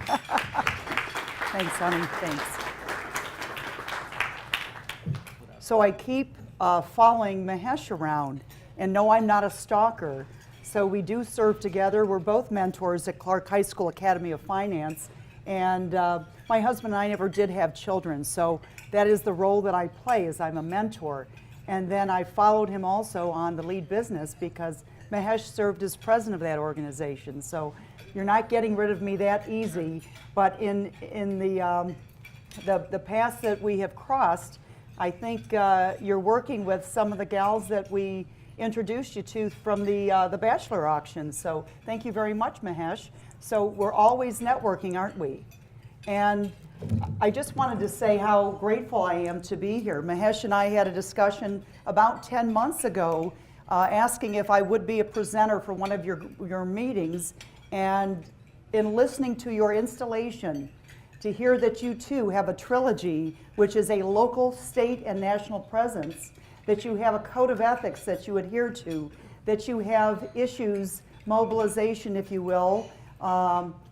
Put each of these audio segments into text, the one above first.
Thanks, honey. Thanks. So I keep following Mahesh around, and no, I'm not a stalker. So we do serve together. We're both mentors at Clark High School Academy of Finance, and my husband and I never did have children, so that is the role that I play, is I'm a mentor. And then I followed him also on the lead business because Mahesh served as president of that organization. So you're not getting rid of me that easy, but in the paths that we have crossed, I think you're working with some of the gals that we introduced you to from the bachelor auction. So thank you very much, Mahesh. So we're always networking, aren't we? And I just wanted to say how grateful I am to be here. Mahesh and I had a discussion about 10 months ago asking if I would be a presenter for one of your meetings, and in listening to your installation, to hear that you too have a trilogy, which is a local, state, and national presence, that you have a code of ethics that you adhere to, that you have issues, mobilization, if you will,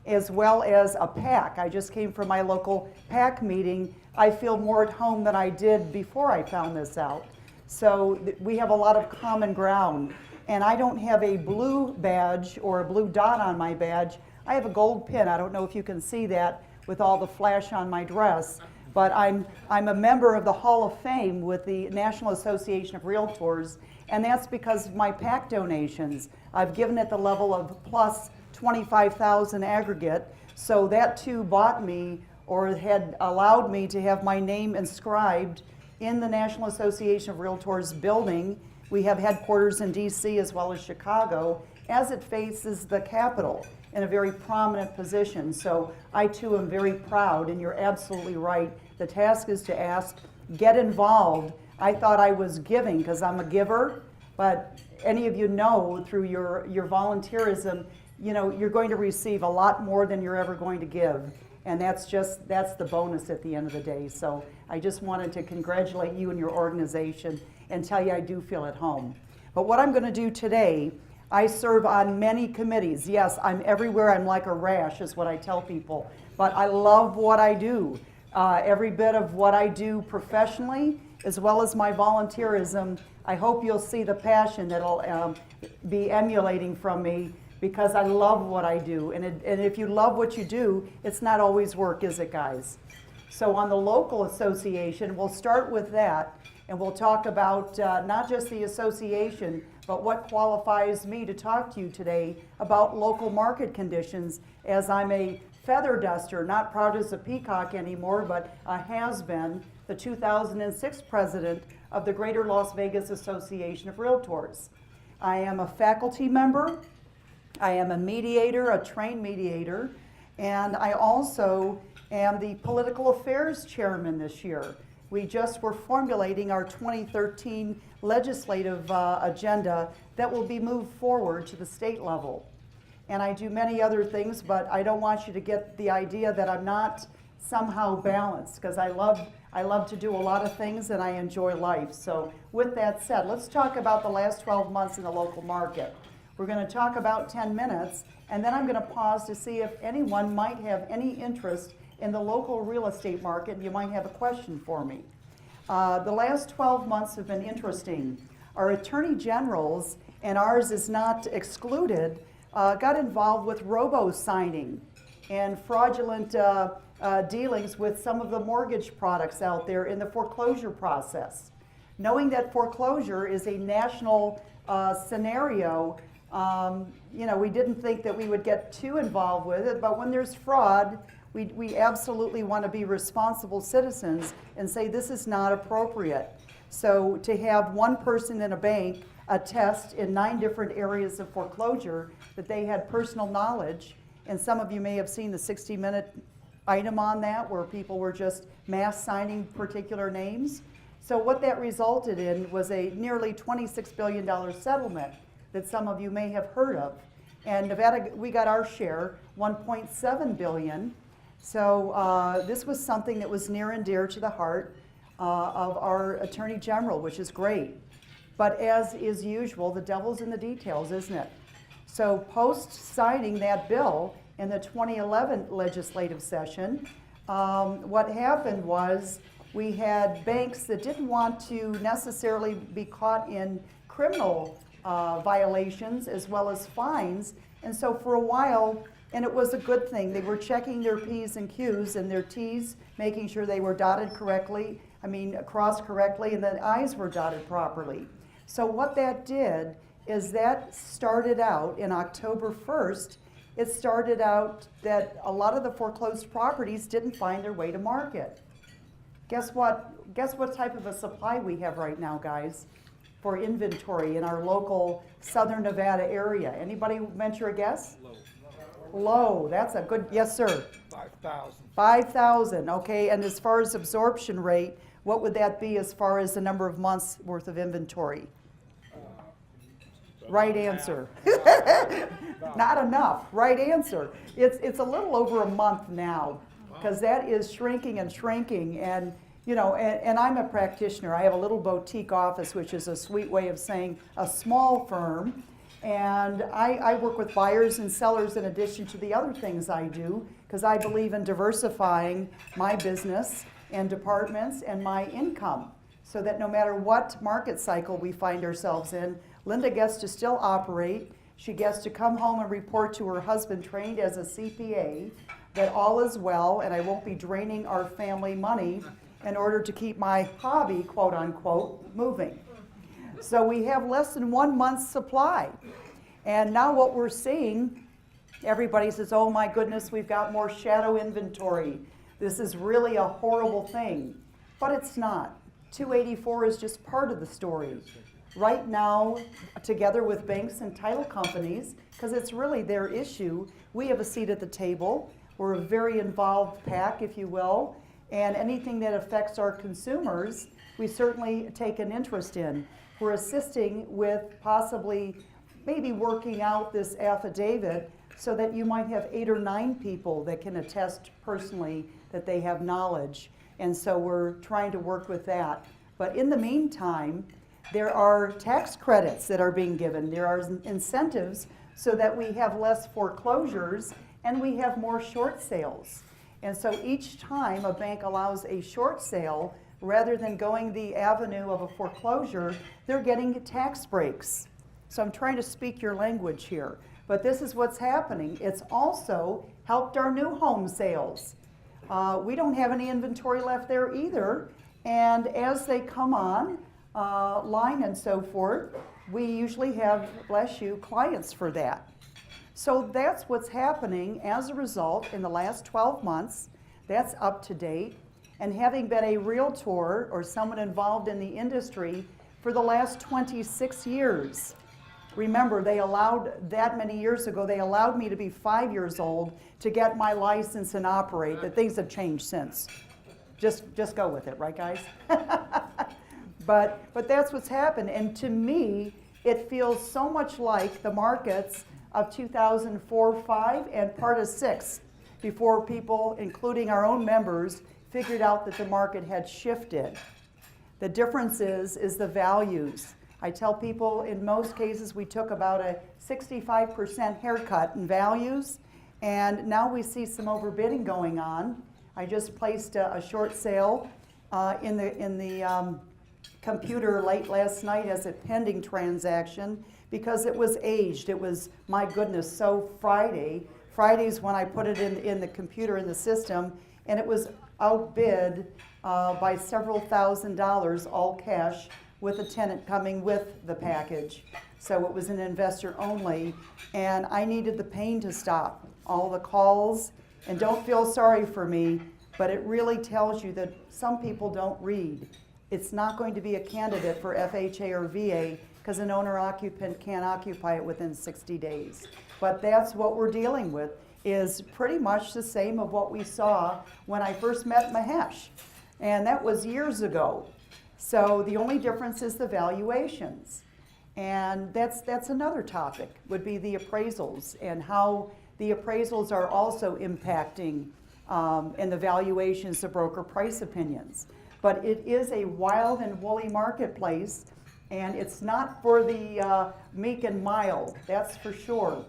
as well as a PAC. I just came from my local PAC meeting. I feel more at home than I did before I found this out. So we have a lot of common ground. And I don't have a blue badge or a blue dot on my badge. I have a gold pin. I don't know if you can see that with all the flash on my dress, but I'm a member of the Hall of Fame with the National Association of Realtors, and that's because of my PAC donations. I've given at the level of plus 25,000 aggregate, so that too bought me or had allowed me to have my name inscribed in the National Association of Realtors building. We have headquarters in DC as well as Chicago, as it faces the Capitol in a very prominent position. So I too am very proud, and you're absolutely right. The task is to ask, get involved. I thought I was giving because I'm a giver, but any of you know through your volunteerism, you know, you're going to receive a lot more than you're ever going to give. And that's the bonus at the end of the day. So I just wanted to congratulate you and your organization and tell you I do feel at home. But what I'm going to do today, I serve on many committees. Yes, I'm everywhere. I'm like a rash is what I tell people. But I love what I do. Every bit of what I do professionally, as well as my volunteerism, I hope you'll see the passion that'll be emulating from me, because I love what I do. And if you love what you do, it's not always work, is it, guys? So on the local association, we'll start with that, and we'll talk about not just the association, but what qualifies me to talk to you today about local market conditions, as I'm a feather duster, not proud as a peacock anymore, but has been the 2006 president of the Greater Las Vegas Association of Realtors. I am a faculty member. I am a mediator, a trained mediator, and I also am the political affairs chairman this year. We just were formulating our 2013 legislative agenda that will be moved forward to the state level. And I do many other things, but I don't want you to get the idea that I'm not somehow balanced, because I love to do a lot of things and I enjoy life. So with that said, let's talk about the last 12 months in the local market. We're going to talk about 10 minutes, and then I'm going to pause to see if anyone might have any interest in the local real estate market. You might have a question for me. The last 12 months have been interesting. Our attorney generals, and ours is not excluded, got involved with robo-signing and fraudulent dealings with some of the mortgage products out there in the foreclosure process. Knowing that foreclosure is a national scenario, you know, we didn't think that we would get too involved with it, but when there's fraud, we absolutely want to be responsible citizens and say this is not appropriate. So to have one person in a bank attest in 9 different areas of foreclosure that they had personal knowledge, and some of you may have seen the 60-minute item on that where people were just mass signing particular names. So what that resulted in was a nearly $26 billion settlement that some of you may have heard of. And Nevada, we got our share, $1.7 billion. So this was something that was near and dear to the heart of our Attorney General, which is great. But as is usual, the devil's in the details, isn't it? So post signing that bill, in the 2011 legislative session, what happened was we had banks that didn't want to necessarily be caught in criminal violations as well as fines. And so for a while, and it was a good thing, they were checking their P's and Q's and their T's, making sure they were dotted correctly, crossed correctly, and the I's were dotted properly. So what that did is that started out in October 1st, it started out that a lot of the foreclosed properties didn't find their way to market. Guess what? Guess what type of a supply we have right now, guys, for inventory in our local Southern Nevada area? Anybody venture a guess? Low. That's a good, yes, sir. 5,000. 5,000, okay. And as far as absorption rate, what would that be as far as the number of months worth of inventory? Right answer. Not enough. Right answer. It's a little over a month now, because that is shrinking and shrinking. And you know, and I'm a practitioner. I have a little boutique office, which is a sweet way of saying a small firm. And I work with buyers and sellers in addition to the other things I do, because I believe in diversifying my business and departments and my income, so that no matter what market cycle we find ourselves in, Linda gets to still operate. She gets to come home and report to her husband, trained as a CPA, that all is well and I won't be draining our family money in order to keep my hobby, quote unquote, moving. So we have less than 1 month's supply. And now what we're seeing, everybody says, oh my goodness, we've got more shadow inventory. This is really a horrible thing. But it's not. 284 is just part of the story. Right now, together with banks and title companies, because it's really their issue, we have a seat at the table. We're a very involved pack, if you will, and anything that affects our consumers, we certainly take an interest in. We're assisting with possibly maybe working out this affidavit so that you might have 8 or 9 people that can attest personally that they have knowledge. And so we're trying to work with that. But in the meantime, there are tax credits that are being given. There are incentives so that we have less foreclosures and we have more short sales. And so each time a bank allows a short sale, rather than going the avenue of a foreclosure, they're getting tax breaks. So I'm trying to speak your language here. But this is what's happening. It's also helped our new home sales. We don't have any inventory left there either. And as they come on, line and so forth, we usually have, bless you, clients for that. So that's what's happening as a result in the last 12 months. That's up to date. And having been a realtor or someone involved in the industry for the last 26 years, remember, they allowed, that many years ago, they allowed me to be 5 years old to get my license and operate, but things have changed since. Just go with it, right guys? But that's what's happened, and to me, it feels so much like the markets of 2004, 5, and part of 6, before people, including our own members, figured out that the market had shifted. The difference is the values. I tell people in most cases we took about a 65% haircut in values, and now we see some overbidding going on. I just placed a short sale in the computer late last night as a pending transaction because it was aged. It was, my goodness, so Friday's when I put it in the computer in the system, and it was outbid by several $1,000s, all cash, with a tenant coming with the package. So it was an investor only, and I needed the pain to stop. All the calls, and don't feel sorry for me, but it really tells you that some people don't read. It's not going to be a candidate for FHA or VA because an owner-occupant can't occupy it within 60 days. But that's what we're dealing with, is pretty much the same of what we saw when I first met Mahesh. And that was years ago. So the only difference is the valuations. And that's another topic, would be the appraisals and how the appraisals are also impacting and the valuations, the broker price opinions. But it is a wild and woolly marketplace, and it's not for the meek and mild, that's for sure.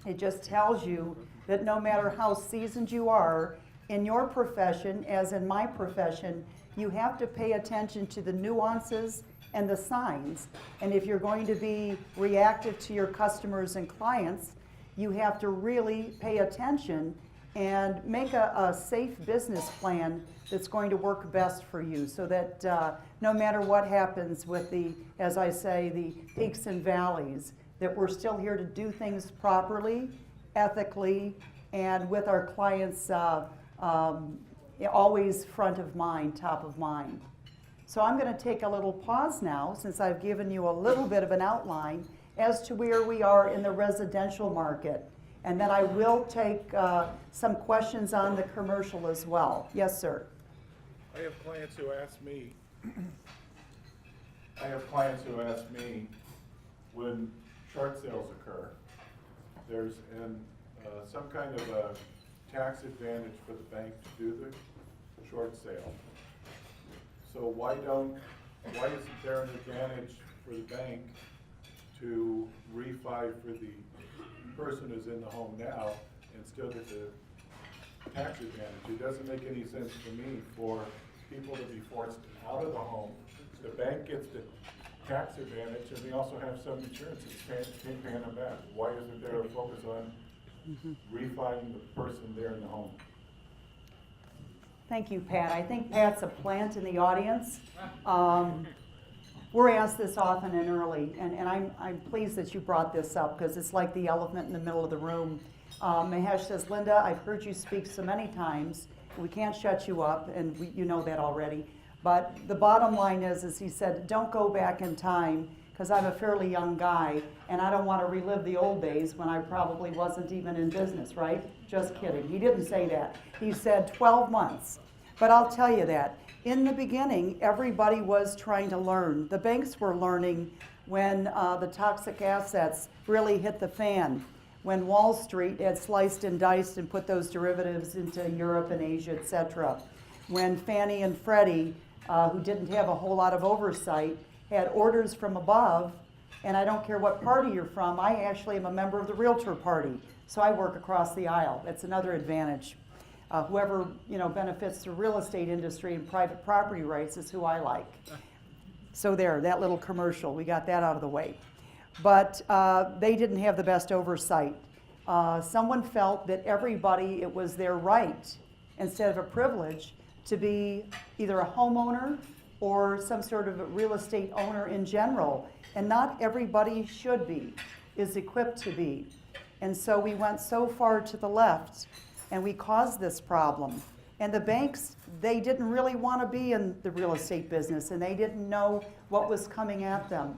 It just tells you that no matter how seasoned you are in your profession, as in my profession, you have to pay attention to the nuances and the signs. And if you're going to be reactive to your customers and clients, you have to really pay attention and make a safe business plan that's going to work best for you, so that no matter what happens with the, as I say, the peaks and valleys, that we're still here to do things properly, ethically, and with our clients always front of mind, top of mind. So I'm going to take a little pause now, since I've given you a little bit of an outline as to where we are in the residential market. And then I will take some questions on the commercial as well. Yes, sir. I have clients who ask me, when short sales occur, there's some kind of a tax advantage for the bank to do the short sale. So why isn't there an advantage for the bank to refi for the person who's in the home now and still get the tax advantage? It doesn't make any sense to me for people to be forced out of the home. The bank gets the tax advantage, and they also have some insurance that's paying them back. Why isn't there a focus on refining the person there in the home? Thank you, Pat. I think Pat's a plant in the audience. We're asked this often and early, and I'm pleased that you brought this up, because it's like the elephant in the middle of the room. Mahesh says, Linda, I've heard you speak so many times, we can't shut you up, and you know that already. But the bottom line is he said, don't go back in time, because I'm a fairly young guy, and I don't want to relive the old days when I probably wasn't even in business, right? Just kidding. He didn't say that. He said 12 months. But I'll tell you that in the beginning, everybody was trying to learn. The banks were learning when the toxic assets really hit the fan, when Wall Street had sliced and diced and put those derivatives into Europe and Asia, et cetera. When Fannie and Freddie, who didn't have a whole lot of oversight, had orders from above. And I don't care what party you're from, I actually am a member of the Realtor Party, so I work across the aisle. That's another advantage. Whoever benefits the real estate industry and private property rights is who I like. So there, that little commercial, we got that out of the way. But they didn't have the best oversight. Someone felt that everybody, it was their right, instead of a privilege, to be either a homeowner or some sort of a real estate owner in general. And not everybody should be, is equipped to be. And so we went so far to the left, and we caused this problem. And the banks, they didn't really want to be in the real estate business, and they didn't know what was coming at them.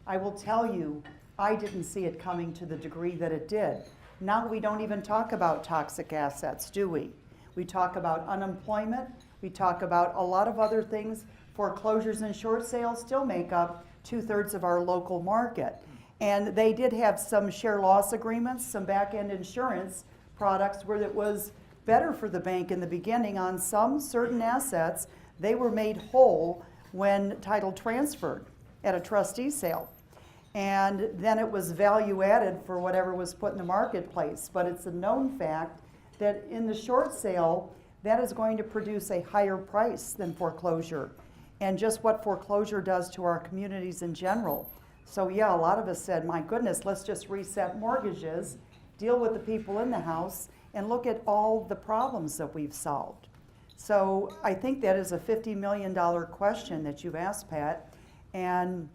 I will tell you, I didn't see it coming to the degree that it did. Now we don't even talk about toxic assets, do we? We talk about unemployment, we talk about a lot of other things. Foreclosures and short sales still make up 2/3 of our local market. And they did have some share loss agreements, some back-end insurance products where it was better for the bank in the beginning on some certain assets. They were made whole when title transferred at a trustee sale. And then it was value added for whatever was put in the marketplace. But it's a known fact that in the short sale, that is going to produce a higher price than foreclosure. And just what foreclosure does to our communities in general. So yeah, a lot of us said, my goodness, let's just reset mortgages, deal with the people in the house, and look at all the problems that we've solved. So I think that is a $50 million question that you've asked, Pat. And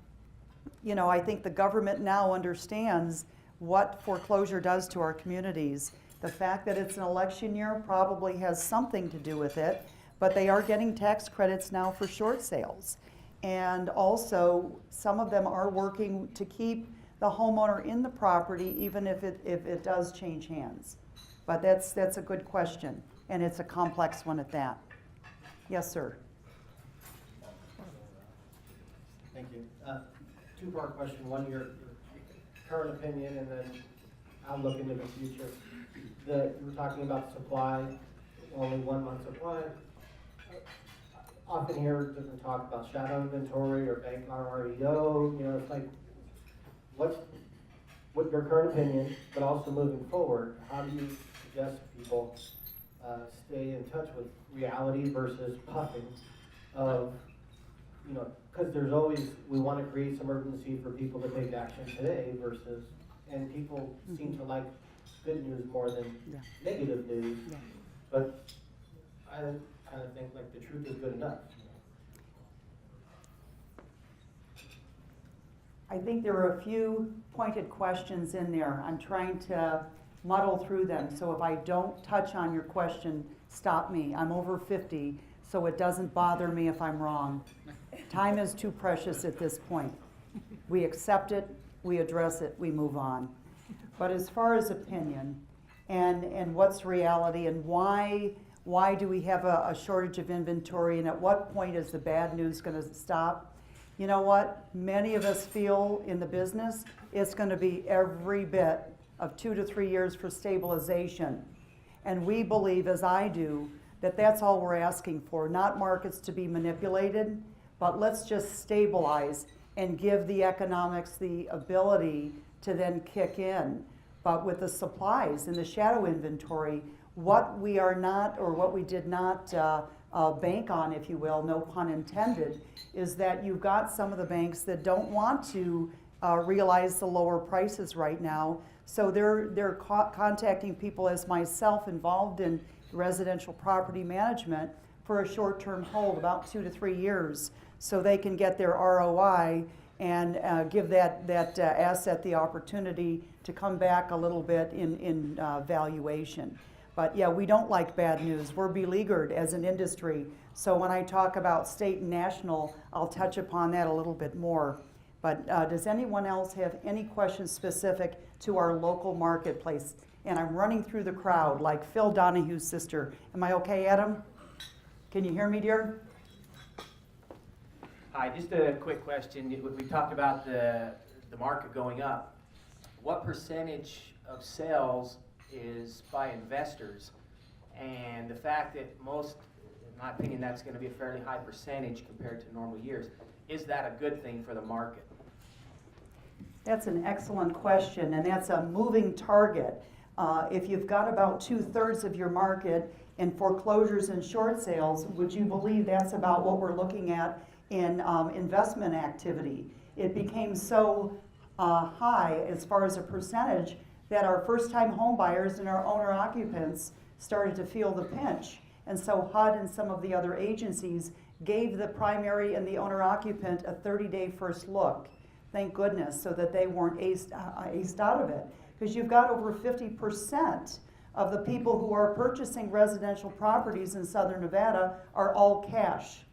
I think the government now understands what foreclosure does to our communities. The fact that it's an election year probably has something to do with it, but they are getting tax credits now for short sales. And also, some of them are working to keep the homeowner in the property, even if it does change hands. But that's a good question, and it's a complex one at that. Yes, sir. Thank you. Two-part question. One, your current opinion, and then outlook into the future. You were talking about supply, only 1 month supply. Often hear different talk about shadow inventory or bank REO. It's like, what your current opinion, but also moving forward, how do you suggest people stay in touch with reality versus puffing of, because there's always, we want to create some urgency for people to take action today versus, and people seem to like good news more than negative news. Yeah. But I kind of think like the truth is good enough. I think there are a few pointed questions in there. I'm trying to muddle through them, so if I don't touch on your question, stop me. I'm over 50, so it doesn't bother me if I'm wrong. Time is too precious at this point. We accept it, we address it, we move on. But as far as opinion and what's reality and why do we have a shortage of inventory, and at what point is the bad news going to stop? You know what? Many of us feel in the business it's going to be every bit of 2 to 3 years for stabilization. And we believe, as I do, that that's all we're asking for, not markets to be manipulated, but let's just stabilize and give the economics the ability to then kick in. But with the supplies and the shadow inventory, what we are not, or what we did not bank on, if you will, no pun intended, is that you've got some of the banks that don't want to realize the lower prices right now. So they're contacting people as myself involved in residential property management for a short-term hold, about 2 to 3 years, so they can get their ROI and give that asset the opportunity to come back a little bit in valuation. But yeah, we don't like bad news. We're beleaguered as an industry. So when I talk about state and national, I'll touch upon that a little bit more. But does anyone else have any questions specific to our local marketplace? And I'm running through the crowd like Phil Donahue's sister. Am I okay, Adam? Can you hear me, dear? Hi, just a quick question. We talked about the market going up. What percentage of sales is by investors? And the fact that most, in my opinion, that's going to be a fairly high percentage compared to normal years. Is that a good thing for the market? That's an excellent question, and that's a moving target. If you've got about 2/3 of your market in foreclosures and short sales, would you believe that's about what we're looking at in investment activity? It became so high as far as a percentage that our first-time home buyers and our owner-occupants started to feel the pinch. And so HUD and some of the other agencies gave the primary and the owner-occupant a 30-day first look. Thank goodness, so that they weren't aced out of it. Because you've got over 50% of the people who are purchasing residential properties in Southern Nevada are all cash.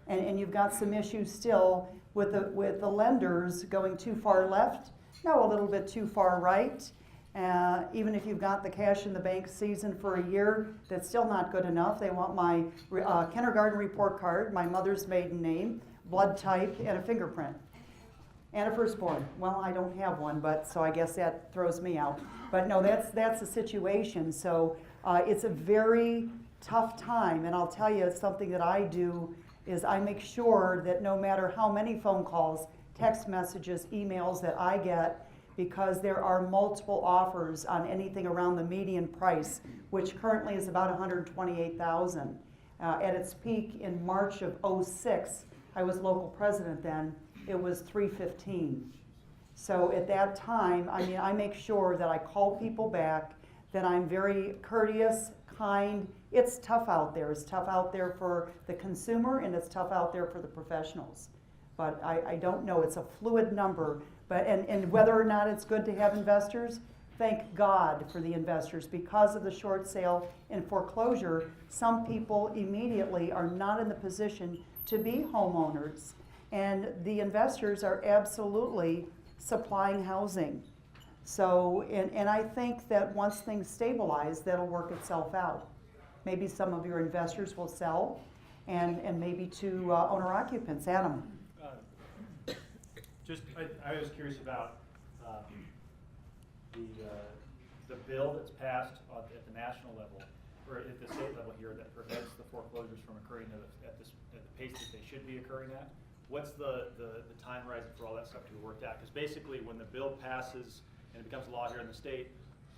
And you've got some issues still with the lenders going too far left, no, a little bit too far right. Even if you've got the cash in the bank season for a year, that's still not good enough. They want my kindergarten report card, my mother's maiden name, blood type, and a fingerprint. And a firstborn. Well, I don't have one, but so I guess that throws me out. But no, that's the situation. So it's a very tough time, and I'll tell you, it's something that I do is I make sure that no matter how many phone calls, text messages, emails that I get, because there are multiple offers on anything around the median price, which currently is about $128,000. At its peak in March of '06, I was local president then, it was $315. So at that time, I mean, I make sure that I call people back, that I'm very courteous, kind. It's tough out there. It's tough out there for the consumer, and it's tough out there for the professionals. But I don't know. It's a fluid number. But and whether or not it's good to have investors, thank God for the investors. Because of the short sale and foreclosure, some people immediately are not in the position to be homeowners. And the investors are absolutely supplying housing. So, and I think that once things stabilize, that'll work itself out. Maybe some of your investors will sell, and maybe to owner-occupants. Adam? I was curious about the bill that's passed at the national level, or at the state level here, that prevents the foreclosures from occurring at the pace that they should be occurring at. What's the time horizon for all that stuff to be worked out? Because basically when the bill passes and it becomes law here in the state,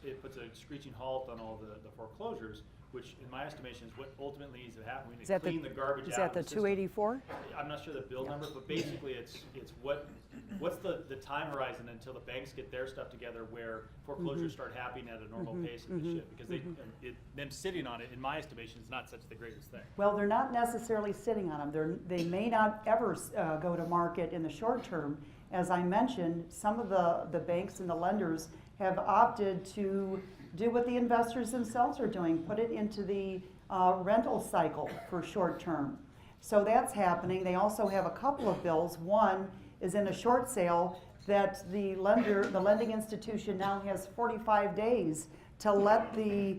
it puts a screeching halt on all the foreclosures, which in my estimation is what ultimately needs to happen. We need to clean the garbage is out that of the the system. 284? I'm not sure the bill number, but basically it's what's the time horizon until the banks get their stuff together where foreclosures start happening at a normal pace that they should, because them sitting on it, in my estimation, is not such the greatest thing. Well, they're not necessarily sitting on them. They may not ever go to market in the short term. As I mentioned, some of the banks and the lenders have opted to do what the investors themselves are doing, put it into the rental cycle for short term. So that's happening. They also have a couple of bills. One is in a short sale that the lending institution now has 45 days to let the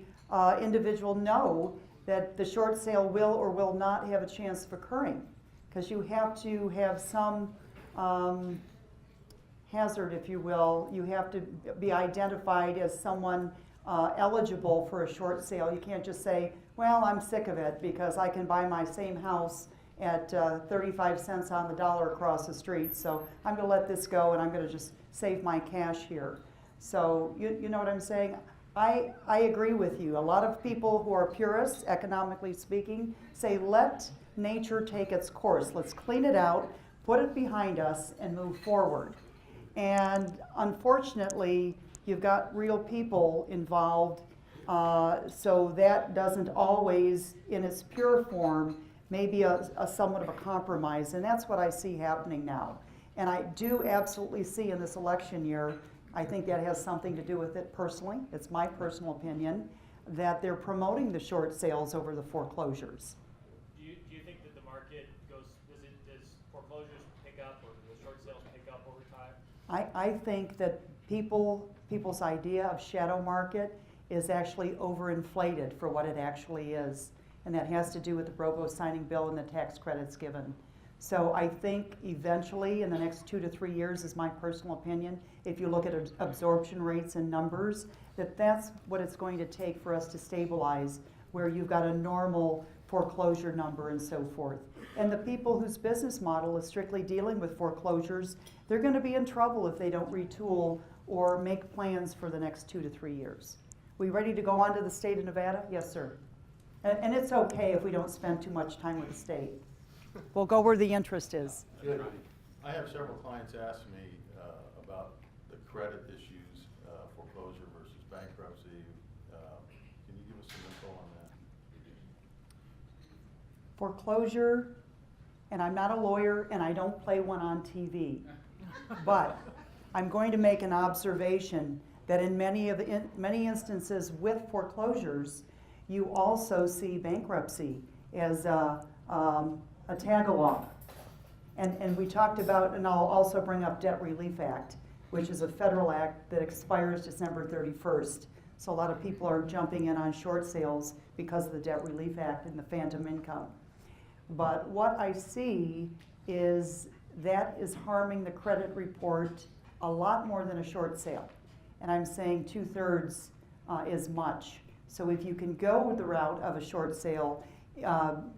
individual know that the short sale will or will not have a chance of occurring. Because you have to have some hazard, if you will. You have to be identified as someone eligible for a short sale. You can't just say, well, I'm sick of it because I can buy my same house at 35 cents on the dollar across the street. So I'm going to let this go and I'm going to just save my cash here. So you know what I'm saying? I agree with you. A lot of people who are purists, economically speaking, say let nature take its course. Let's clean it out, put it behind us, and move forward. And unfortunately, you've got real people involved, so that doesn't always, in its pure form, maybe a somewhat of a compromise, and that's what I see happening now. And I do absolutely see in this election year, I think that has something to do with it personally, it's my personal opinion, that they're promoting the short sales over the foreclosures. Do you think that the market goes, does foreclosures pick up or do the short sales pick up over time? I think that people's idea of shadow market is actually overinflated for what it actually is. And that has to do with the robo-signing bill and the tax credits given. So I think eventually in the next 2 to 3 years, is my personal opinion, if you look at absorption rates and numbers, that's what it's going to take for us to stabilize, where you've got a normal foreclosure number and so forth. And the people whose business model is strictly dealing with foreclosures, they're going to be in trouble if they don't retool or make plans for the next 2 to 3 years. We ready to go on to the state of Nevada? Yes, sir. And it's okay if we don't spend too much time with the state. We'll go where the interest is. Good. I have several clients ask me about the credit issues, foreclosure versus bankruptcy. Can you give us some info on that? Foreclosure, and I'm not a lawyer and I don't play one on TV, but I'm going to make an observation that in many instances with foreclosures, you also see bankruptcy as a tag-along. And we talked about, and I'll also bring up Debt Relief Act, which is a federal act that expires December 31st. So a lot of people are jumping in on short sales because of the Debt Relief Act and the phantom income. But what I see is that is harming the credit report a lot more than a short sale. And I'm saying 2/3 as much. So if you can go with the route of a short sale,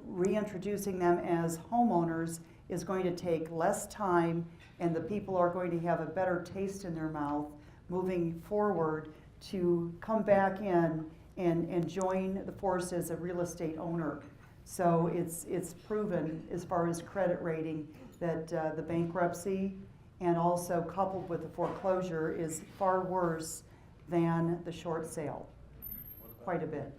reintroducing them as homeowners is going to take less time, and the people are going to have a better taste in their mouth moving forward to come back in and join the force as a real estate owner. So it's proven as far as credit rating that the bankruptcy and also coupled with the foreclosure is far worse than the short sale, quite a bit.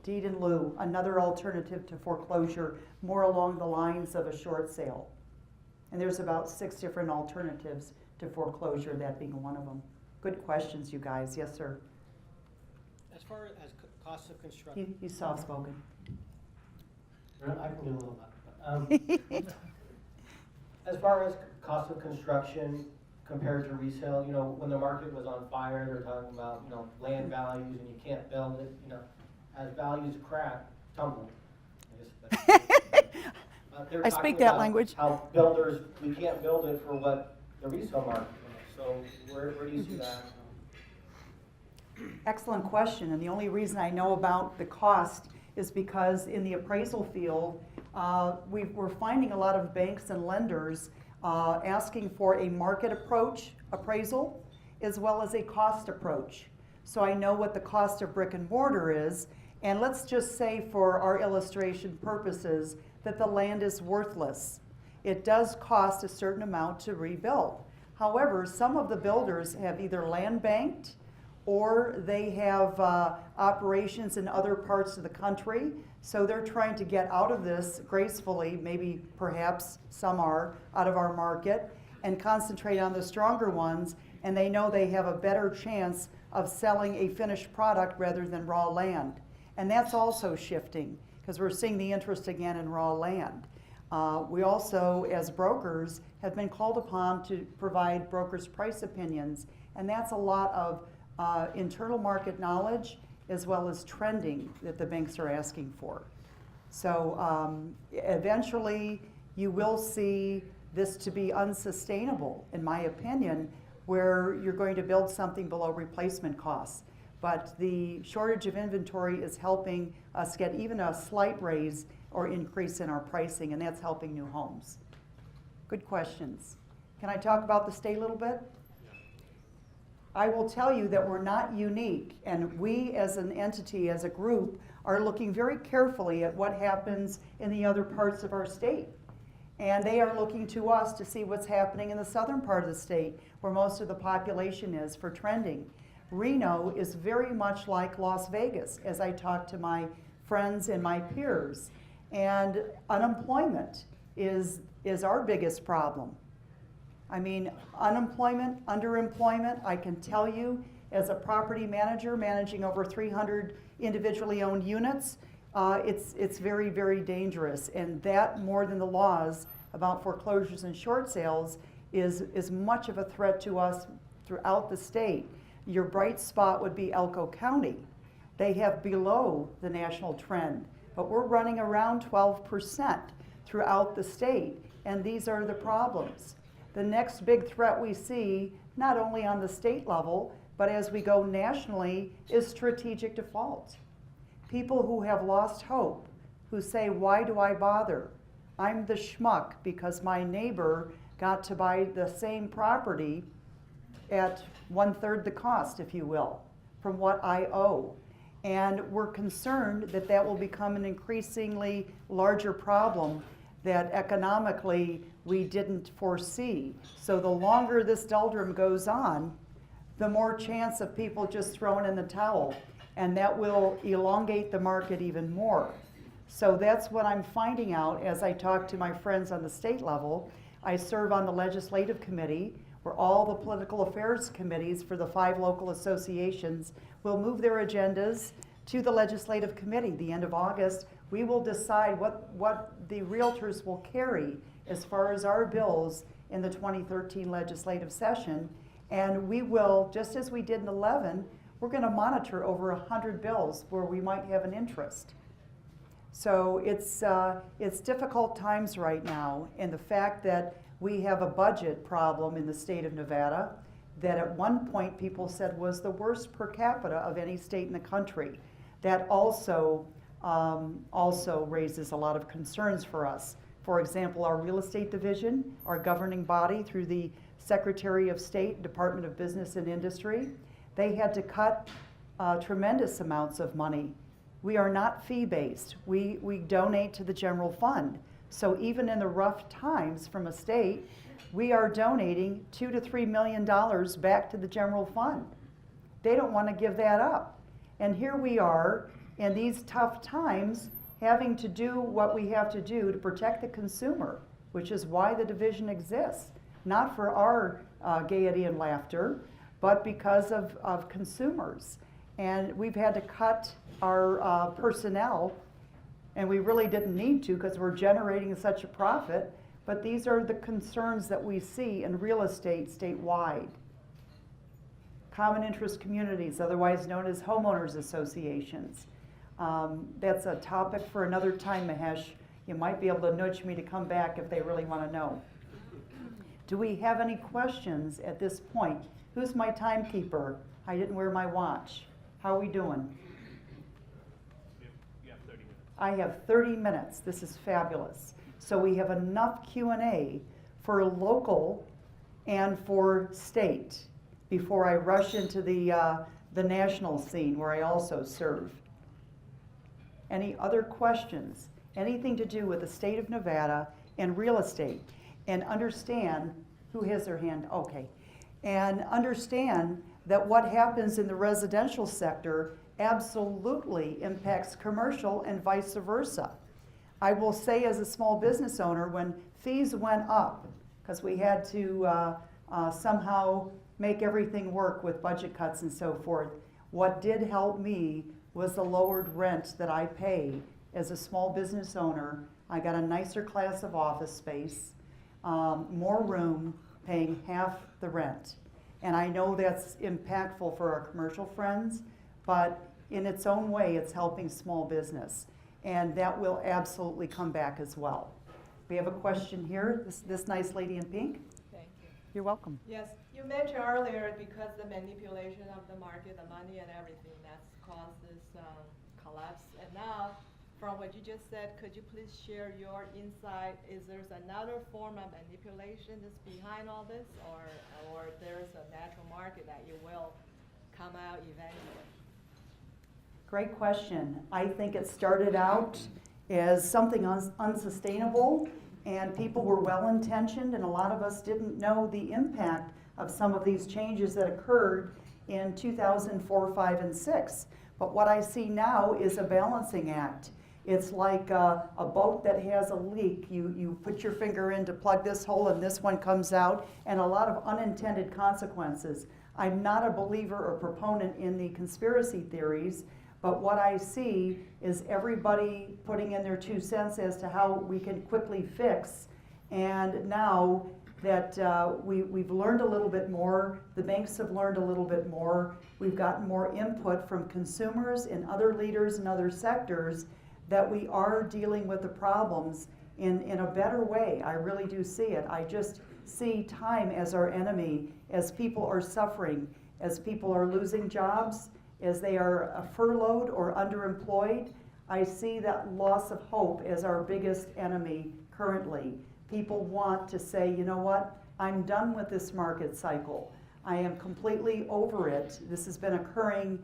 Deed in lieu, another alternative to foreclosure, more along the lines of a short sale. And there's about 6 different alternatives to foreclosure, that being one of them. Good questions, you guys. Yes, sir. As far as cost of construction. He's soft-spoken. I can do a little bit. As far as cost of construction compared to resale, you know, when the market was on fire, they're talking about, you know, land values and you can't build it, you know, as values tumble. I speak that language. How builders, we can't build it for what the resale market is. So where do you see that? Excellent question, and the only reason I know about the cost is because in the appraisal field, we're finding a lot of banks and lenders asking for a market approach appraisal as well as a cost approach. so I know what the cost of brick and mortar is. And let's just say for our illustration purposes that the land is worthless. It does cost a certain amount to rebuild. However, some of the builders have either land banked or they have operations in other parts of the country. So they're trying to get out of this gracefully, maybe perhaps some are, out of our market, and concentrate on the stronger ones, and they know they have a better chance of selling a finished product rather than raw land. And that's also shifting, because we're seeing the interest again in raw land. We also, as brokers, have been called upon to provide brokers' price opinions, and that's a lot of internal market knowledge as well as trending that the banks are asking for. So eventually you will see this to be unsustainable, in my opinion, where you're going to build something below replacement costs. But the shortage of inventory is helping us get even a slight raise or increase in our pricing, and that's helping new homes. Good questions. Can I talk about the state a little bit? I will tell you that we're not unique, and we as an entity, as a group, are looking very carefully at what happens in the other parts of our state. And they are looking to us to see what's happening in the southern part of the state, where most of the population is, for trending. Reno is very much like Las Vegas, as I talk to my friends and my peers. And unemployment is our biggest problem. I mean, unemployment, underemployment, I can tell you, as a property manager managing over 300 individually owned units, it's very, very dangerous. And that, more than the laws about foreclosures and short sales, is much of a threat to us throughout the state. Your bright spot would be Elko County. They have below the national trend, but we're running around 12% throughout the state, and these are the problems. The next big threat we see, not only on the state level, but as we go nationally, is strategic default. People who have lost hope, who say, why do I bother? I'm the schmuck because my neighbor got to buy the same property at 1/3 the cost, if you will, from what I owe. And we're concerned that that will become an increasingly larger problem that economically we didn't foresee. So the longer this doldrum goes on, the more chance of people just throwing in the towel, and that will elongate the market even more. So that's what I'm finding out as I talk to my friends on the state level. I serve on the legislative committee, where all the political affairs committees for the 5 local associations will move their agendas to the legislative committee. The end of August, we will decide what the realtors will carry as far as our bills in the 2013 legislative session. And we will, just as we did in 11, we're going to monitor over 100 bills where we might have an interest. So it's difficult times right now, and the fact that we have a budget problem in the state of Nevada that at one point people said was the worst per capita of any state in the country. That also raises a lot of concerns for us. For example, our real estate division, our governing body through the Secretary of State, Department of Business and Industry, they had to cut tremendous amounts of money. We are not fee-based. We donate to the general fund. So even in the rough times from a state, we are donating $2 to $3 million back to the general fund. They don't want to give that up. And here we are in these tough times having to do what we have to do to protect the consumer, which is why the division exists. Not for our gaiety and laughter, but because of consumers. And we've had to cut our personnel, and we really didn't need to because we're generating such a profit, but these are the concerns that we see in real estate statewide. Common interest communities, otherwise known as homeowners associations. That's a topic for another time, Mahesh. You might be able to nudge me to come back if they really want to know. Do we have any questions at this point? Who's my timekeeper? I didn't wear my watch. How are we doing? You have 30 minutes. I have 30 minutes. This is fabulous. So we have enough Q&A for local and for state. before I rush into the national scene where I also serve. Any other questions? Anything to do with the state of Nevada and real estate? And understand, who has their hand? Okay. And understand that what happens in the residential sector absolutely impacts commercial and vice versa. I will say, as a small business owner, when fees went up, because we had to somehow make everything work with budget cuts and so forth, what did help me was the lowered rent that I pay as a small business owner. I got a nicer class of office space, more room, paying half the rent. And I know that's impactful for our commercial friends, but in its own way, it's helping small business. And that will absolutely come back as well. We have a question here, this nice lady in pink. Thank you. You're welcome. Yes, you mentioned earlier because the manipulation of the market, the money and everything, that's caused this collapse. And now, from what you just said, could you please share your insight? Is there another form of manipulation that's behind all this, or there's a natural market that you will come out eventually? Great question. I think it started out as something unsustainable, and people were well-intentioned, and a lot of us didn't know the impact of some of these changes that occurred in 2004, 5, and 6. But what I see now is a balancing act. It's like a boat that has a leak. You put your finger in to plug this hole and this one comes out, and a lot of unintended consequences. I'm not a believer or proponent in the conspiracy theories, but what I see is everybody putting in their 2 cents as to how we can quickly fix. And now that we've learned a little bit more, the banks have learned a little bit more, we've gotten more input from consumers and other leaders in other sectors, that we are dealing with the problems in a better way. I really do see it. I just see time as our enemy, as people are suffering, as people are losing jobs, as they are furloughed or underemployed. I see that loss of hope as our biggest enemy currently. People want to say, you know what, I'm done with this market cycle. I am completely over it. This has been occurring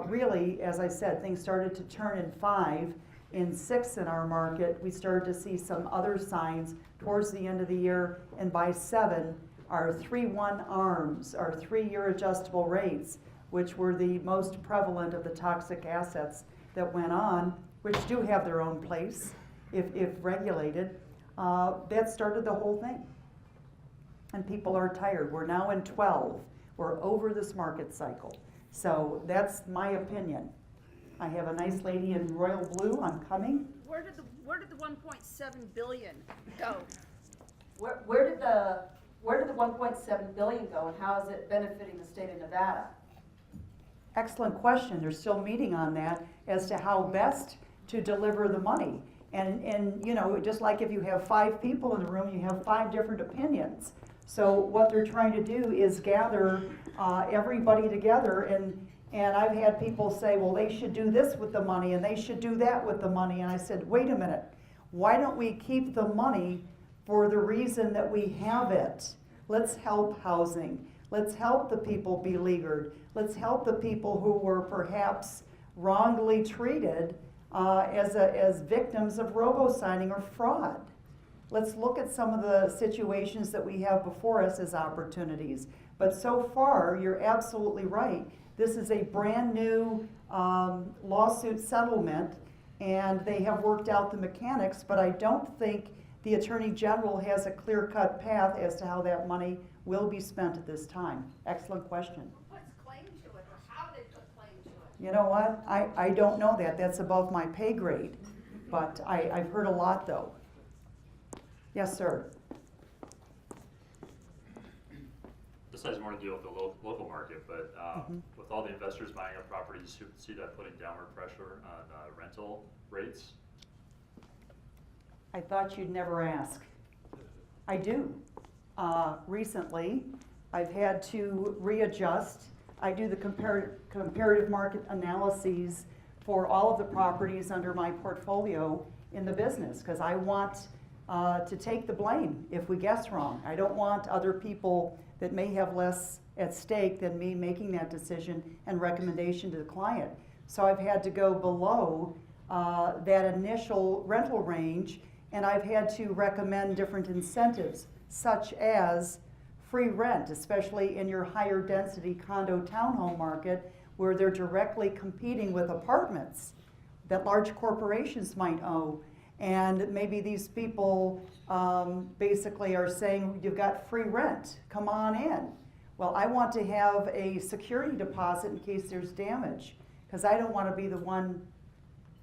really, as I said, things started to turn in 5. In 6 in our market, we started to see some other signs towards the end of the year, and by 7, our 3-1 ARMs, our 3-year adjustable rates, which were the most prevalent of the toxic assets that went on, which do have their own place if regulated, that started the whole thing. And people are tired. We're now in 12. We're over this market cycle. So that's my opinion. I have a nice lady in royal blue. I'm coming. Where did the 1.7 billion go? Where did the 1.7 billion go, and how is it benefiting the state of Nevada? Excellent question. They're still meeting on that as to how best to deliver the money. And you know, just like if you have 5 people in the room, you have 5 different opinions. So what they're trying to do is gather everybody together, and I've had people say, well, they should do this with the money and they should do that with the money. And I said, wait a minute, why don't we keep the money for the reason that we have it? Let's help housing. Let's help the people beleaguered. Let's help the people who were perhaps wrongly treated as victims of robo-signing or fraud. Let's look at some of the situations that we have before us as opportunities. But so far, you're absolutely right. This is a brand new lawsuit settlement, and they have worked out the mechanics, but I don't think the Attorney General has a clear-cut path as to how that money will be spent at this time. Excellent question. Who puts claim to it, or how they put claim to it? You know what? I don't know that. That's above my pay grade. But I've heard a lot, though. Yes, sir. This has more to do with the local market, but with all the investors buying up properties, you see that putting downward pressure on rental rates? I thought you'd never ask. I do. Recently, I've had to readjust. I do the comparative market analyses for all of the properties under my portfolio in the business, because I want to take the blame if we guess wrong. I don't want other people that may have less at stake than me making that decision and recommendation to the client. So I've had to go below that initial rental range, and I've had to recommend different incentives, such as free rent, especially in your higher density condo townhome market, where they're directly competing with apartments that large corporations might own. And maybe these people basically are saying, you've got free rent, come on in. Well, I want to have a security deposit in case there's damage, because I don't want to be the one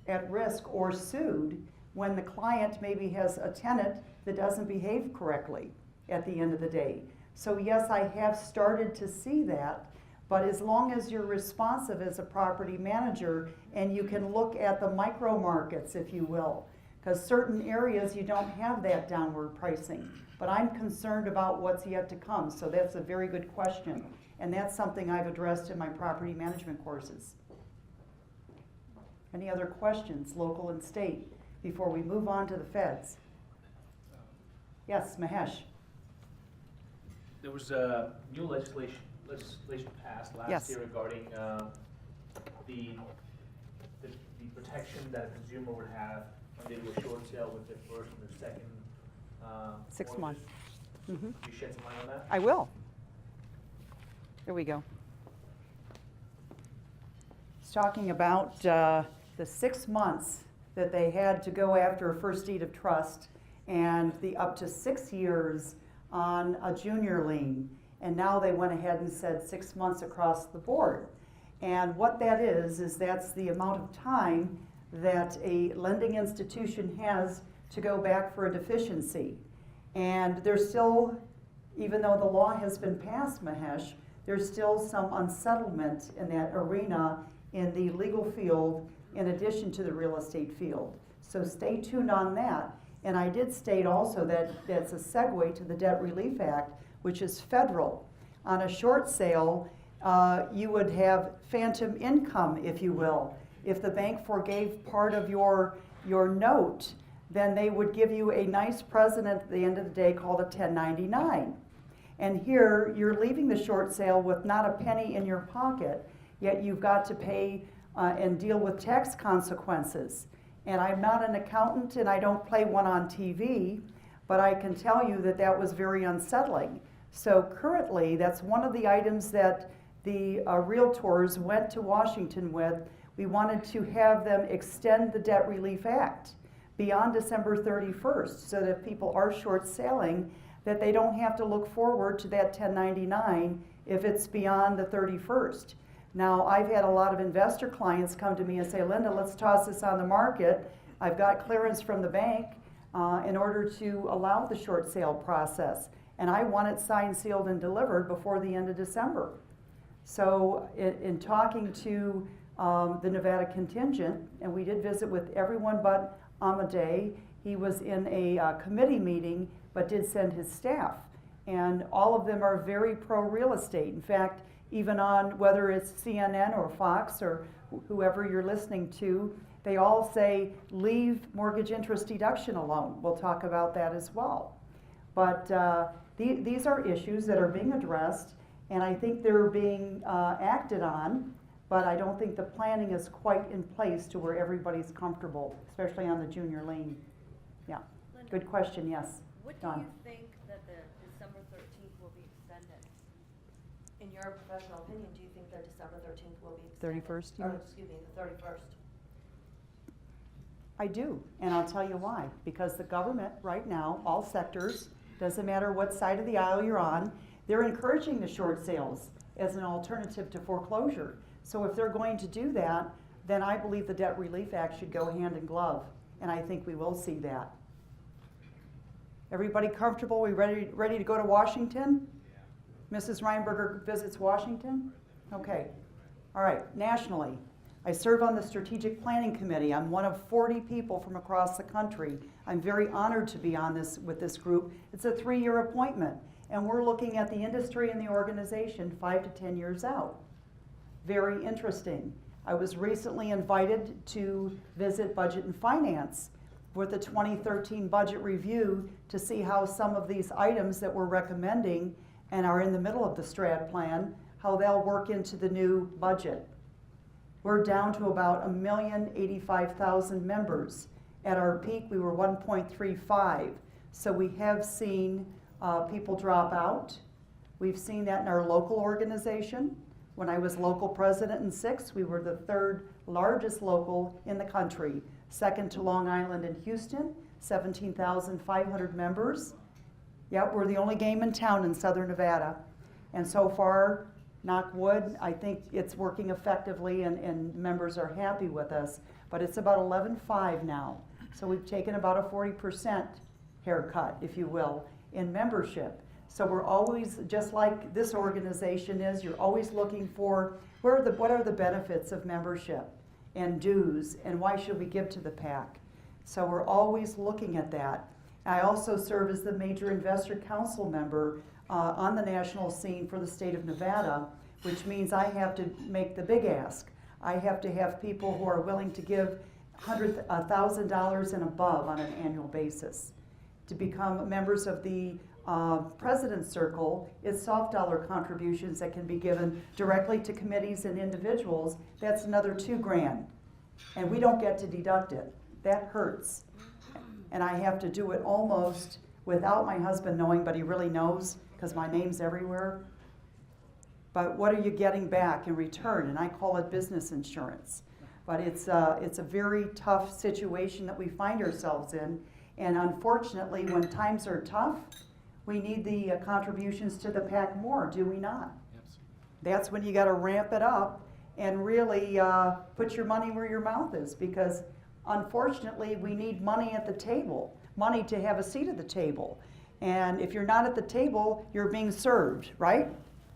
at risk or sued when the client maybe has a tenant that doesn't behave correctly at the end of the day. So yes, I have started to see that, but as long as you're responsive as a property manager and you can look at the micro markets, if you will, because certain areas you don't have that downward pricing. But I'm concerned about what's yet to come, so that's a very good question. And that's something I've addressed in my property management courses. Any other questions, local and state, before we move on to the feds? Yes, Mahesh. There was a new legislation passed Yes. last year regarding the protection that a consumer would have when they do a short sale with their first and their second 6 mortgage. months. Mhm. Can you shed some light on that? I will. There we go. It's talking about the 6 months that they had to go after a first deed of trust and the up to 6 years on a junior lien. And now they went ahead and said 6 months across the board. And what that is that's the amount of time that a lending institution has to go back for a deficiency. And there's still, even though the law has been passed, Mahesh, there's still some unsettlement in that arena in the legal field in addition to the real estate field. So stay tuned on that. And I did state also that that's a segue to the Debt Relief Act, which is federal. On a short sale, you would have phantom income, if you will. If the bank forgave part of your note, then they would give you a nice present at the end of the day called a 1099. And here, you're leaving the short sale with not a penny in your pocket, yet you've got to pay and deal with tax consequences. And I'm not an accountant and I don't play one on TV, but I can tell you that that was very unsettling. So currently, that's one of the items that the realtors went to Washington with. We wanted to have them extend the Debt Relief Act beyond December 31st, so that if people are short selling, that they don't have to look forward to that 1099 if it's beyond the 31st. Now, I've had a lot of investor clients come to me and say, Linda, let's toss this on the market. I've got clearance from the bank in order to allow the short sale process. And I want it signed, sealed, and delivered before the end of December. So in talking to the Nevada contingent, and we did visit with everyone but Amadei. He was in a committee meeting, but did send his staff. And all of them are very pro-real estate. In fact, even on whether it's CNN or Fox or whoever you're listening to, they all say, leave mortgage interest deduction alone. We'll talk about that as well. But these are issues that are being addressed, and I think they're being acted on, but I don't think the planning is quite in place to where everybody's comfortable, especially on the junior lien. Yeah, Linda, good question, yes. what do Dawn. you think that the December 13th will be extended? In your professional opinion, do you think that December 13th will be extended? 31st, you Or, mean? excuse me, the 31st? I do, and I'll tell you why. Because the government right now, all sectors, doesn't matter what side of the aisle you're on, they're encouraging the short sales as an alternative to foreclosure. So if they're going to do that, then I believe the Debt Relief Act should go hand in glove, and I think we will see that. Everybody comfortable? We ready to go to Washington? Mrs. Rheinberger visits Washington? Okay. All right, nationally. I serve on the Strategic Planning Committee. I'm one of 40 people from across the country. I'm very honored to be on this with this group. It's a 3-year appointment, and we're looking at the industry and the organization 5 to 10 years out. Very interesting. I was recently invited to visit Budget and Finance with the 2013 budget review to see how some of these items that we're recommending and are in the middle of the strat plan, how they'll work into the new budget. We're down to about 1,085,000 members. At our peak, we were 1.35. So we have seen people drop out. We've seen that in our local organization. When I was local president in 6, we were the 3rd largest local in the country, second to Long Island and Houston, 17,500 members. Yep, we're the only game in town in Southern Nevada. And so far, knock wood, I think it's working effectively and members are happy with us. But it's about 11.5 now. So we've taken about a 40% haircut, if you will, in membership. So we're always, just like this organization is, you're always looking for what are the benefits of membership and dues, and why should we give to the PAC? So we're always looking at that. I also serve as the major investor council member on the national scene for the state of Nevada, which means I have to make the big ask. I have to have people who are willing to give $100,000 and above on an annual basis. To become members of the President's Circle, it's soft dollar contributions that can be given directly to committees and individuals. That's another $2,000, and we don't get to deduct it. That hurts, and I have to do it almost without my husband knowing, but he really knows because my name's everywhere. But what are you getting back in return? And I call it business insurance. But it's a very tough situation that we find ourselves in, and unfortunately, when times are tough, we need the contributions to the PAC more, do we not? Yes. That's when you got to ramp it up and really put your money where your mouth is, because unfortunately we need money at the table, money to have a seat at the table. And if you're not at the table, you're being served, right?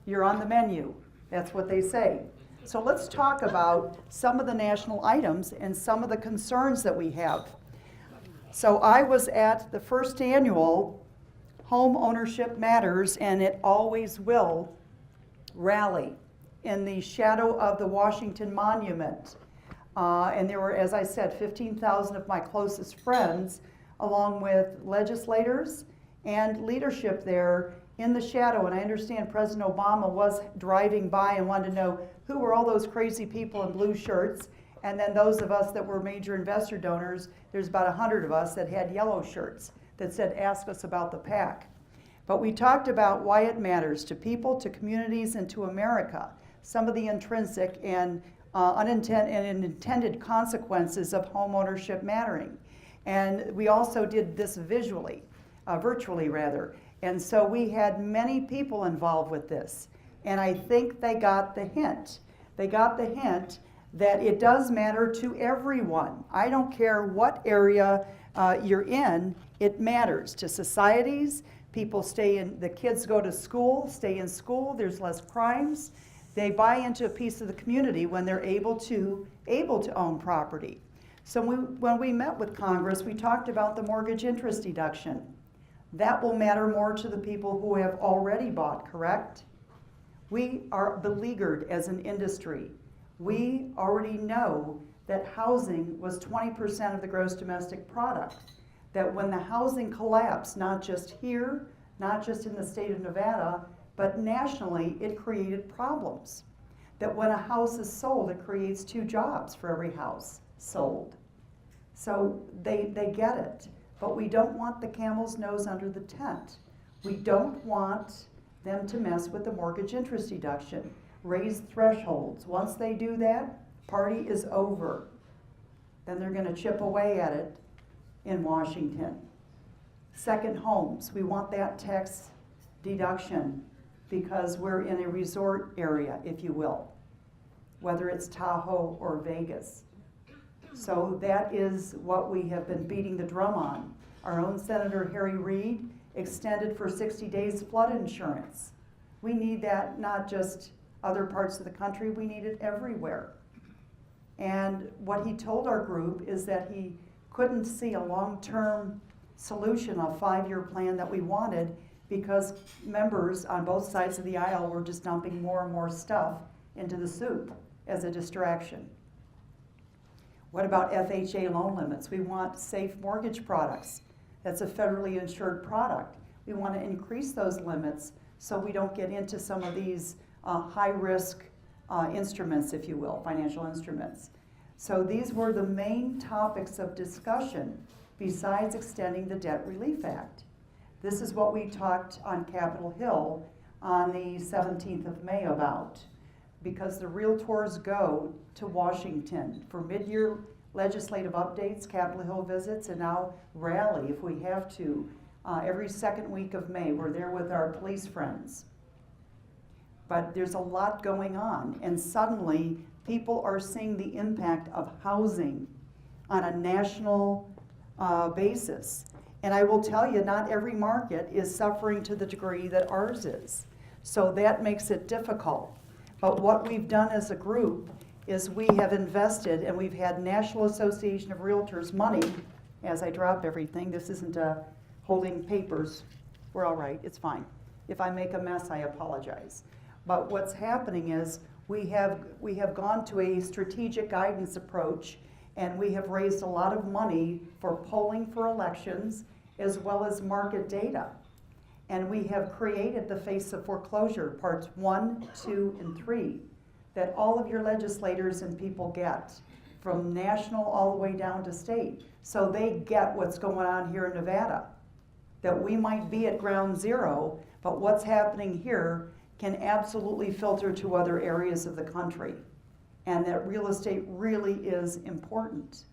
You're on the menu. That's what they say. So let's talk about some of the national items and some of the concerns that we have. So I was at the first annual Home Ownership Matters, and it always will rally in the shadow of the Washington Monument. And there were, as I said, 15,000 of my closest friends, along with legislators and leadership there in the shadow. And I understand President Obama was driving by and wanted to know who were all those crazy people in blue shirts. And then those of us that were major investor donors, there's about 100 of us that had yellow shirts that said, ask us about the PAC. But we talked about why it matters to people, to communities, and to America. Some of the intrinsic and unintended consequences of home ownership mattering. And we also did this visually, virtually rather. And so we had many people involved with this. And I think they got the hint. They got the hint that it does matter to everyone. I don't care what area you're in, it matters to societies. People stay in, the kids go to school, stay in school, there's less crimes. They buy into a piece of the community when they're able to own property. So when we met with Congress, we talked about the mortgage interest deduction. That will matter more to the people who have already bought, correct? We are beleaguered as an industry. We already know that housing was 20% of the gross domestic product. That when the housing collapsed, not just here, not just in the state of Nevada, but nationally, it created problems. That when a house is sold, it creates 2 jobs for every house sold. So they get it. But we don't want the camel's nose under the tent. We don't want them to mess with the mortgage interest deduction. Raise thresholds. Once they do that, party is over. Then they're going to chip away at it in Washington. Second homes, we want that tax deduction because we're in a resort area, if you will, whether it's Tahoe or Vegas. So that is what we have been beating the drum on. Our own Senator Harry Reid extended for 60 days flood insurance. We need that not just other parts of the country, we need it everywhere. And what he told our group is that he couldn't see a long-term solution, a 5-year plan that we wanted, because members on both sides of the aisle were just dumping more and more stuff into the soup as a distraction. What about FHA loan limits? We want safe mortgage products. That's a federally insured product. We want to increase those limits so we don't get into some of these high-risk instruments, if you will, financial instruments. So these were the main topics of discussion besides extending the Debt Relief Act. This is what we talked on Capitol Hill on the 17th of May about, because the realtors go to Washington for mid-year legislative updates, Capitol Hill visits, and now rally if we have to. Every second week of May, we're there with our police friends. But there's a lot going on, and suddenly people are seeing the impact of housing on a national basis. And I will tell you, not every market is suffering to the degree that ours is. So that makes it difficult. But what we've done as a group is we have invested, and we've had National Association of Realtors money, as I drop everything, this isn't holding papers, we're all right, it's fine. If I make a mess, I apologize. But what's happening is we have gone to a strategic guidance approach, and we have raised a lot of money for polling for elections as well as market data. And we have created the Face of Foreclosure, parts 1, 2, and 3, that all of your legislators and people get, from national all the way down to state. So they get what's going on here in Nevada. That we might be at ground zero, but what's happening here can absolutely filter to other areas of the country. And that real estate really is important.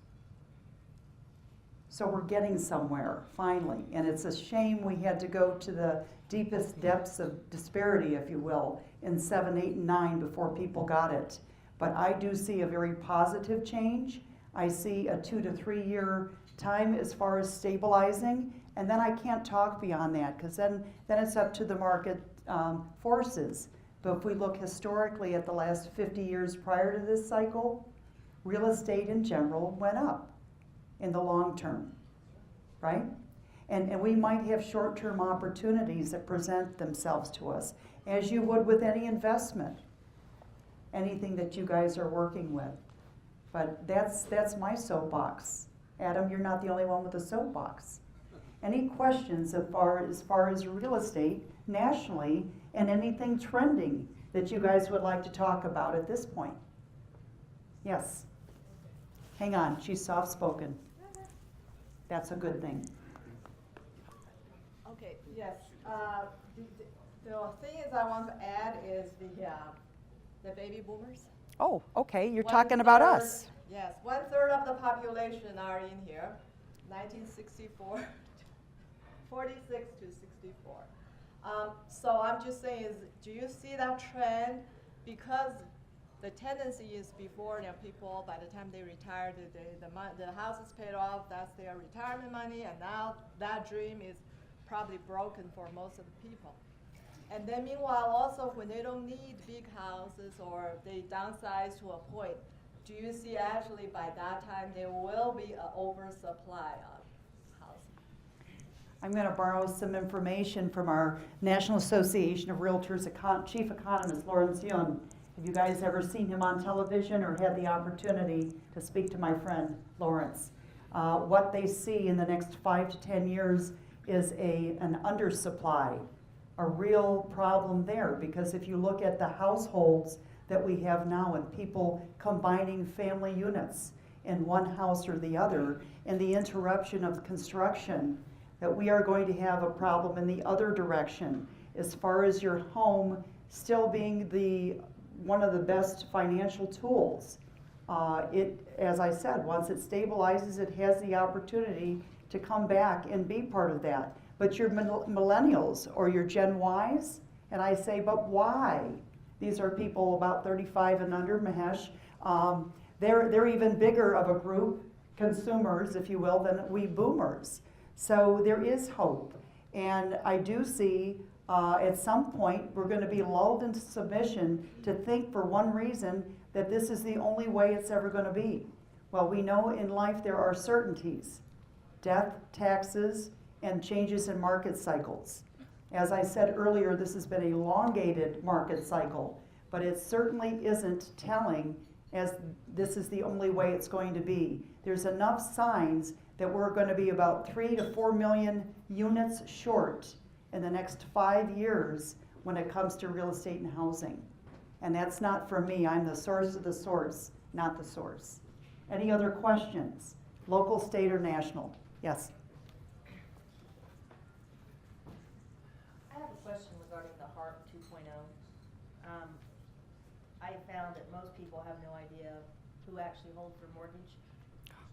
So we're getting somewhere, finally. And it's a shame we had to go to the deepest depths of disparity, if you will, in 7, 8, and 9 before people got it. But I do see a very positive change. I see a 2 to 3 year time as far as stabilizing, and then I can't talk beyond that, because then it's up to the market forces. But if we look historically at the last 50 years prior to this cycle, real estate in general went up in the long term, right? And we might have short-term opportunities that present themselves to us, as you would with any investment, anything that you guys are working with. But that's my soapbox. Adam, you're not the only one with a soapbox. Any questions as far as real estate nationally, and anything trending that you guys would like to talk about at this point? Yes. Hang on, she's soft-spoken. That's a good thing. Okay, yes. The thing is I want to add is the baby boomers. Oh, okay, you're talking about us. Yes, 1/3 of the population are in here, 1964, 46 to 64. So I'm just saying is, do you see that trend? Because the tendency is before, people, by the time they retire, the house is paid off, that's their retirement money, and now that dream is probably broken for most of the people. And then meanwhile, also when they don't need big houses or they downsize to a point, do you see actually by that time there will be an oversupply of housing? I'm going to borrow some information from our National Association of Realtors Chief Economist, Lawrence June. Have you guys ever seen him on television or had the opportunity to speak to my friend Lawrence? What they see in the next 5 to 10 years is an undersupply, a real problem there, because if you look at the households that we have now and people combining family units in one house or the other, and the interruption of construction, that we are going to have a problem in the other direction as far as your home still being one of the best financial tools. As I said, once it stabilizes, it has the opportunity to come back and be part of that. But your millennials or your Gen Ys, and I say, but why? These are people about 35 and under, Mahesh. They're even bigger of a group, consumers, if you will, than we boomers. So there is hope. And I do see at some point we're going to be lulled into submission to think for one reason that this is the only way it's ever going to be. Well, we know in life there are certainties, death, taxes, and changes in market cycles. As I said earlier, this has been an elongated market cycle, but it certainly isn't telling as this is the only way it's going to be. There's enough signs that we're going to be about 3 to 4 million units short in the next 5 years when it comes to real estate and housing. And that's not from me. I'm the source of the source, not the source. Any other questions? Local, state, or national? Yes. I have a question regarding the HARP 2.0. I found that most people have no idea who actually holds their mortgage.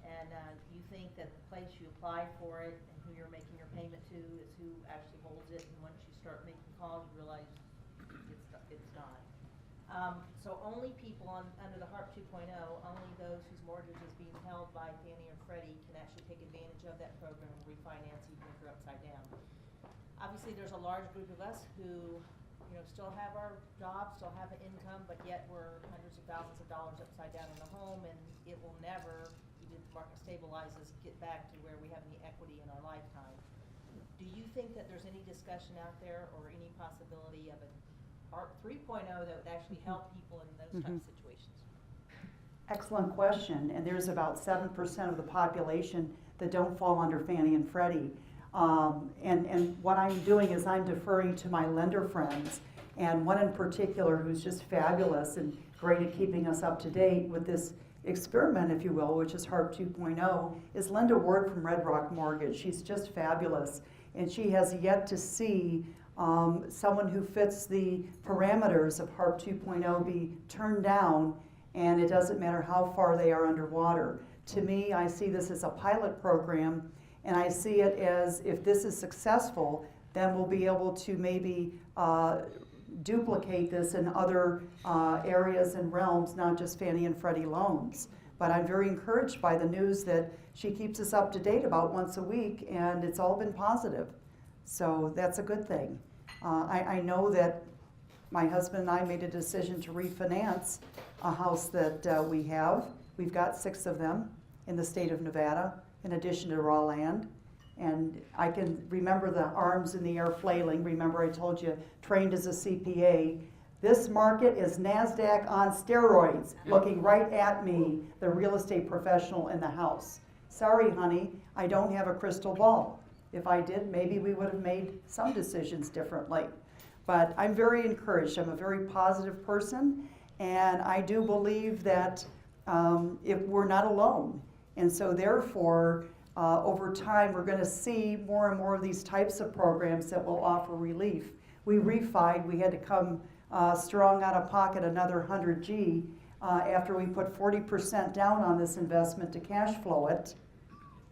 And you think that the place you apply for it and who you're making your payment to is who actually holds it. And once you start making calls, you realize it's not. So only people under the HARP 2.0, only those whose mortgage is being held by Fannie or Freddie can actually take advantage of that program and refinance even if you're upside down. Obviously, there's a large group of us who, still have our jobs, still have an income, but yet we're hundreds of thousands of dollars upside down in the home, and it will never, even if the market stabilizes, get back to where we have any equity in our lifetime. Do you think that there's any discussion out there or any possibility of a HARP 3.0 that would actually help people in those types of situations? Excellent question. And there's about 7% of the population that don't fall under Fannie and Freddie. And what I'm doing is I'm deferring to my lender friends, and one in particular who's just fabulous and great at keeping us up to date with this experiment, if you will, which is HARP 2.0, is Linda Ward from Red Rock Mortgage. She's just fabulous, and she has yet to see someone who fits the parameters of HARP 2.0 be turned down, and it doesn't matter how far they are underwater. To me, I see this as a pilot program, and I see it as, if this is successful, then we'll be able to maybe duplicate this in other areas and realms, not just Fannie and Freddie loans. But I'm very encouraged by the news that she keeps us up to date about once a week, and it's all been positive. So that's a good thing. I know that my husband and I made a decision to refinance a house that we have. We've got 6 of them in the state of Nevada, in addition to raw land. And I can remember the arms in the air flailing. Remember I told you, trained as a CPA. This market is NASDAQ on steroids, looking right at me, the real estate professional in the house. Sorry, honey, I don't have a crystal ball. If I did, maybe we would have made some decisions differently. But I'm very encouraged. I'm a very positive person, and I do believe that if we're not alone. And so therefore, over time, we're going to see more and more of these types of programs that will offer relief. We refied. We had to come strong out of pocket another 100G after we put 40% down on this investment to cash flow it.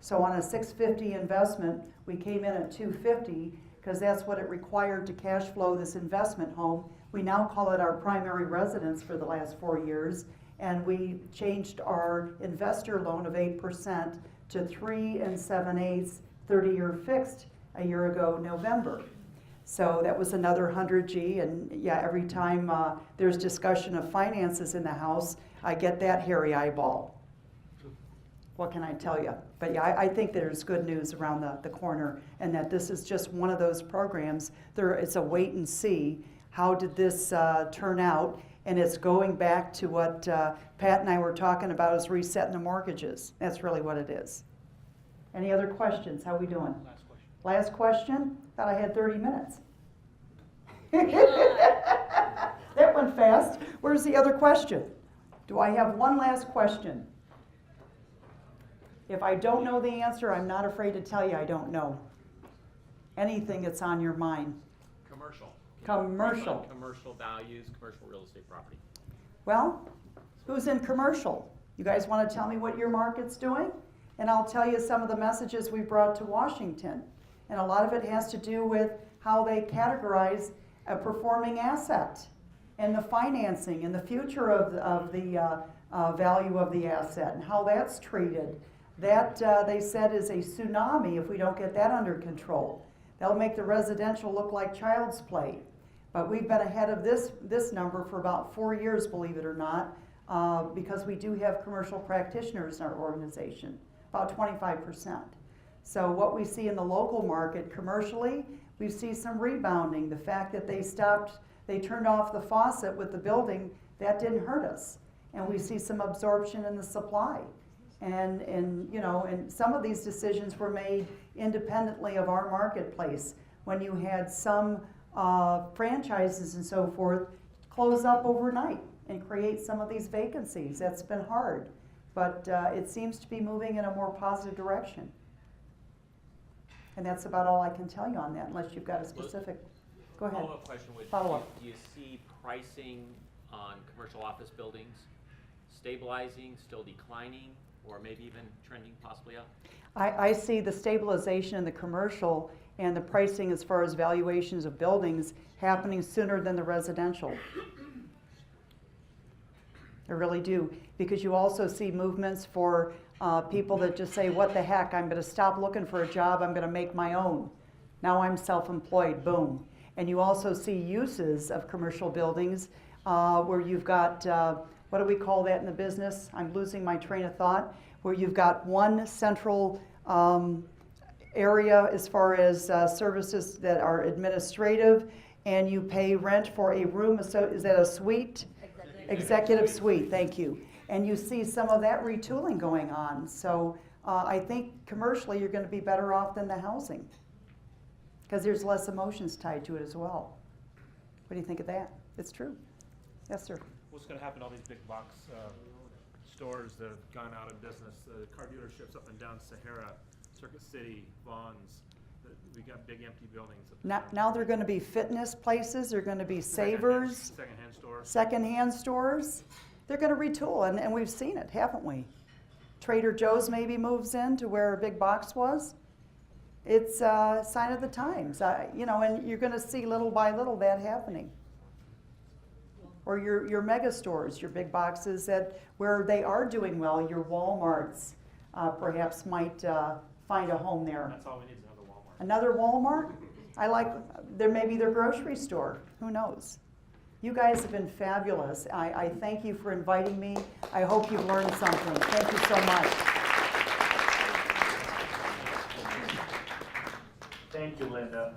So on a $650 investment, we came in at $250 because that's what it required to cash flow this investment home. We now call it our primary residence for the last 4 years, and we changed our investor loan of 8% to 3 7/8 30-year fixed a year ago, November. So that was another 100G, and yeah, every time there's discussion of finances in the house, I get that hairy eyeball. What can I tell you? But yeah, I think there's good news around the corner, and that this is just one of those programs. It's a wait and see. How did this turn out? And it's going back to what Pat and I were talking about, is resetting the mortgages. That's really what it is. Any other questions? How we doing? Last question. Last question? Thought I had 30 minutes. That went fast. Where's the other question? Do I have one last question? If I don't know the answer, I'm not afraid to tell you I don't know. Anything that's on your mind. Commercial. Commercial. Commercial values, commercial real estate property. Well, who's in commercial? You guys want to tell me what your market's doing? And I'll tell you some of the messages we brought to Washington. And a lot of it has to do with how they categorize a performing asset and the financing and the future of the value of the asset and how that's treated. That, they said, is a tsunami if we don't get that under control. That'll make the residential look like child's play. But we've been ahead of this number for about 4 years, believe it or not, because we do have commercial practitioners in our organization, about 25%. So what we see in the local market commercially, we see some rebounding. The fact that they turned off the faucet with the building, that didn't hurt us. And we see some absorption in the supply. And some of these decisions were made independently of our marketplace. When you had some franchises and so forth close up overnight and create some of these vacancies. That's been hard, but it seems to be moving in a more positive direction. And that's about all I can tell you on that, unless you've got a specific. Go ahead. Follow-up question would, Follow up. do you see pricing on commercial office buildings stabilizing, still declining, or maybe even trending possibly up? I see the stabilization in the commercial and the pricing as far as valuations of buildings happening sooner than the residential. I really do, because you also see movements for people that just say, what the heck, I'm going to stop looking for a job, I'm going to make my own. Now I'm self-employed, boom. And you also see uses of commercial buildings where you've got, what do we call that in the business? I'm losing my train of thought. Where you've got one central area as far as services that are administrative, and you pay rent for a room, so is that a suite? Executive suite, thank you. And you see some of that retooling going on. So I think commercially you're going to be better off than the housing, because there's less emotions tied to it as well. What do you think of that? It's true. Yes, sir. What's going to happen to all these big box stores that have gone out of business? Car dealerships up and down Sahara, Circuit City, Vaughn's. We got big empty buildings. Now they're going to be fitness places. They're going to be savers. Secondhand stores. Secondhand stores. They're going to retool, and we've seen it, haven't we? Trader Joe's maybe moves in to where a big box was. It's a sign of the times, you know, and you're going to see little by little that happening. Or your mega stores, your big boxes that where they are doing well, your Walmarts perhaps might find a home there. That's all we need is another Walmart. Another Walmart? I like, there may be their grocery store, who knows? You guys have been fabulous. I thank you for inviting me. I hope you've learned something. Thank you so much. Thank you, Linda.